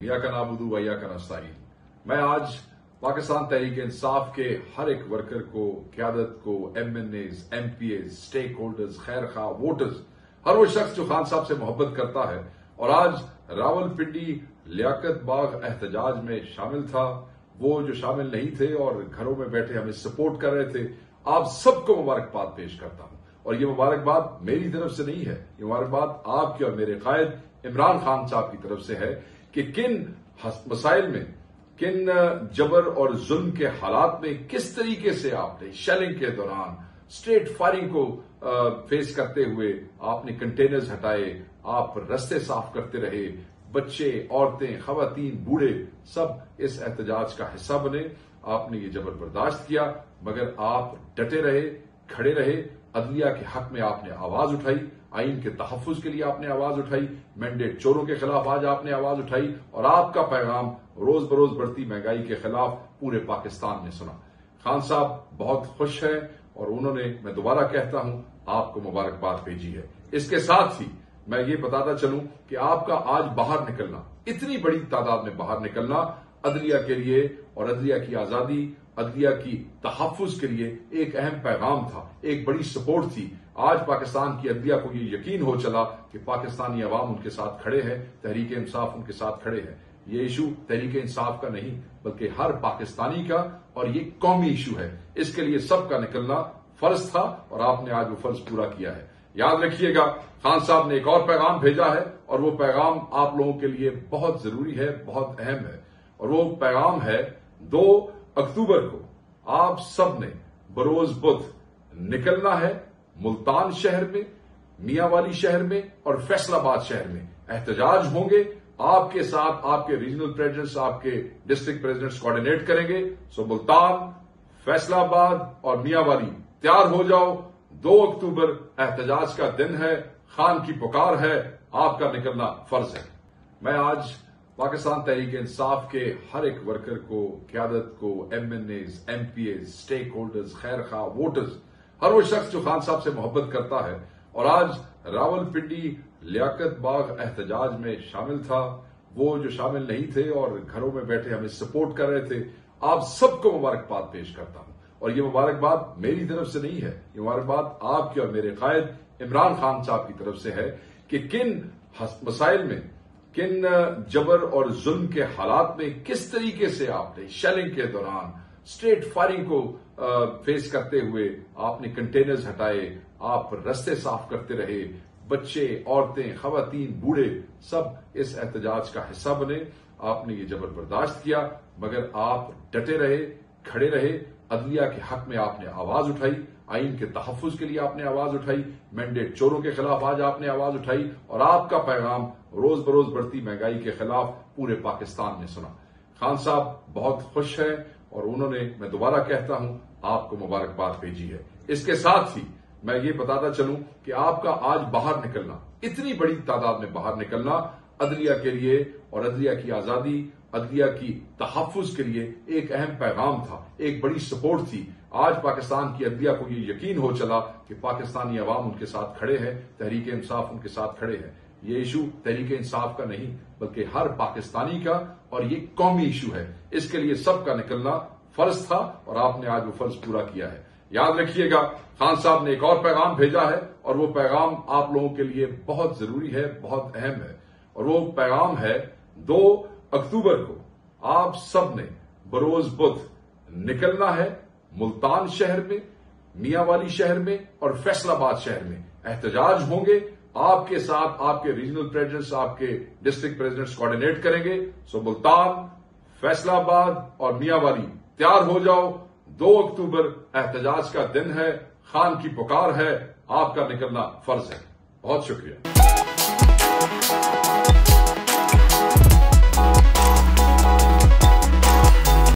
या का नाबुदू व या का नस्ताईन। मैं आज पाकिस्तान तहरीक इंसाफ के हर एक वर्कर को, क्यादत को, MNAs, MPAs, स्टेक होल्डर्स, खैर खा, वोटर्स, हर वो शख्स जो खान साहब से मोहब्बत करता है और आज रावलपिंडी लियाकत बाग एहतजाज में शामिल था, वो जो शामिल नहीं थे और घरों में बैठे हमें सपोर्ट कर रहे थे, आप सबको मुबारकबाद पेश करता हूं। और ये मुबारकबाद मेरी तरफ से नहीं है, ये मुबारकबाद आपके और मेरे कायद इमरान खान साहब की तरफ से है कि किन मसाइल में, किन जबर और जुल्म के हालात में किस तरीके से आपने शेलिंग के दौरान स्ट्रेट फायरिंग को फेस करते हुए आपने कंटेनर्स हटाए, आप रास्ते साफ करते रहे, बच्चे, औरतें, खवातीन, बूढ़े सब इस एहतजाज का हिस्सा बने। आपने ये जबर बर्दाश्त किया, मगर आप डटे रहे, खड़े रहे, अदलिया के हक में आपने आवाज उठाई, आइन के तहफ्फुज के लिए आपने आवाज उठाई, मैंडेट चोरों के खिलाफ आज आपने आवाज उठाई और आपका पैगाम रोज बरोज बढ़ती महंगाई के खिलाफ पूरे पाकिस्तान ने सुना। खान साहब बहुत खुश हैं और उन्होंने, मैं दोबारा कहता हूं, आपको मुबारकबाद भेजी है। इसके साथ ही मैं ये बताता चलूं कि आपका आज बाहर निकलना, इतनी बड़ी तादाद में बाहर निकलना अदलिया के लिए और अदलिया की आजादी, अदलिया की तहफ्फुज के लिए एक अहम पैगाम था, एक बड़ी सपोर्ट थी। आज पाकिस्तान की अदलिया को ये यकीन हो चला कि पाकिस्तानी अवाम उनके साथ खड़े हैं, तहरीक इंसाफ उनके साथ खड़े हैं। ये इशू तहरीक इंसाफ का नहीं बल्कि हर पाकिस्तानी का और ये कौमी इशू है। इसके लिए सबका निकलना फर्ज था और आपने आज वो फर्ज पूरा किया है। याद रखिएगा, खान साहब ने एक और पैगाम भेजा है और वो पैगाम आप लोगों के लिए बहुत जरूरी है, बहुत अहम है। और वो पैगाम है 2 अक्टूबर को आप सब ने बरोज बुध निकलना है मुल्तान शहर में, मियांवाली शहर में और फैसलाबाद शहर में एहतजाज होंगे। आपके साथ आपके रीजनल प्रेसिडेंट्स, आपके डिस्ट्रिक्ट प्रेसिडेंट्स कोऑर्डिनेट करेंगे। सो मुल्तान, फैसलाबाद और मियांवाली तैयार हो जाओ। 2 अक्टूबर एहतजाज का दिन है, खान की पुकार है, आपका निकलना फर्ज है। मैं आज पाकिस्तान तहरीक इंसाफ के हर एक वर्कर को, क्यादत को, MNAs, MPAs, स्टेक होल्डर्स, खैर खा, वोटर्स, हर वो शख्स जो खान साहब से मोहब्बत करता है और आज रावलपिंडी लियाकत बाग एहतजाज में शामिल था, वो जो शामिल नहीं थे और घरों में बैठे हमें सपोर्ट कर रहे थे, आप सबको मुबारकबाद पेश करता हूं। और ये मुबारकबाद मेरी तरफ से नहीं है, ये मुबारकबाद आपके और मेरे कायद इमरान खान साहब की तरफ से है कि किन मसाइल में, किन जबर और जुल्म के हालात में किस तरीके से आपने शेलिंग के दौरान स्ट्रेट फायरिंग को फेस करते हुए आपने कंटेनर्स हटाए, आप रास्ते साफ करते रहे, बच्चे, औरतें, खवातीन, बूढ़े सब इस एहतजाज का हिस्सा बने। आपने ये जबर बर्दाश्त किया, मगर आप डटे रहे, खड़े रहे, अदलिया के हक में आपने आवाज उठाई, आइन के तहफ्फुज के लिए आपने आवाज उठाई, मैंडेट चोरों के खिलाफ आज आपने आवाज उठाई और आपका पैगाम रोज बरोज बढ़ती महंगाई के खिलाफ पूरे पाकिस्तान ने सुना। खान साहब बहुत खुश हैं और उन्होंने, मैं दोबारा कहता हूं, आपको मुबारकबाद भेजी है। इसके साथ ही मैं ये बताता चलूं कि आपका आज बाहर निकलना, इतनी बड़ी तादाद में बाहर निकलना अदलिया के लिए और अदलिया की आजादी, अदलिया की तहफ्फुज के लिए एक अहम पैगाम था, एक बड़ी सपोर्ट थी। आज पाकिस्तान की अदलिया को ये यकीन हो चला कि पाकिस्तानी अवाम उनके साथ खड़े हैं, तहरीक इंसाफ उनके साथ खड़े हैं। ये इशू तहरीक इंसाफ का नहीं बल्कि हर पाकिस्तानी का और ये कौमी इशू है। इसके लिए सबका निकलना फर्ज था और आपने आज वो फर्ज पूरा किया है। याद रखिएगा, खान साहब ने एक और पैगाम भेजा है और वो पैगाम आप लोगों के लिए बहुत जरूरी है, बहुत अहम है। और वो पैगाम है 2 अक्टूबर को आप सब ने बरोज बुध निकलना है मुल्तान शहर में, मियांवाली शहर में और फैसलाबाद शहर में एहतजाज होंगे। आपके साथ आपके रीजनल प्रेसिडेंट्स, आपके डिस्ट्रिक्ट प्रेसिडेंट्स कोऑर्डिनेट करेंगे। सो मुल्तान, फैसलाबाद और मियांवाली तैयार हो जाओ। 2 अक्टूबर एहतजाज का दिन है, खान की पुकार है, आपका निकलना फर्ज है। बहुत शुक्रिया।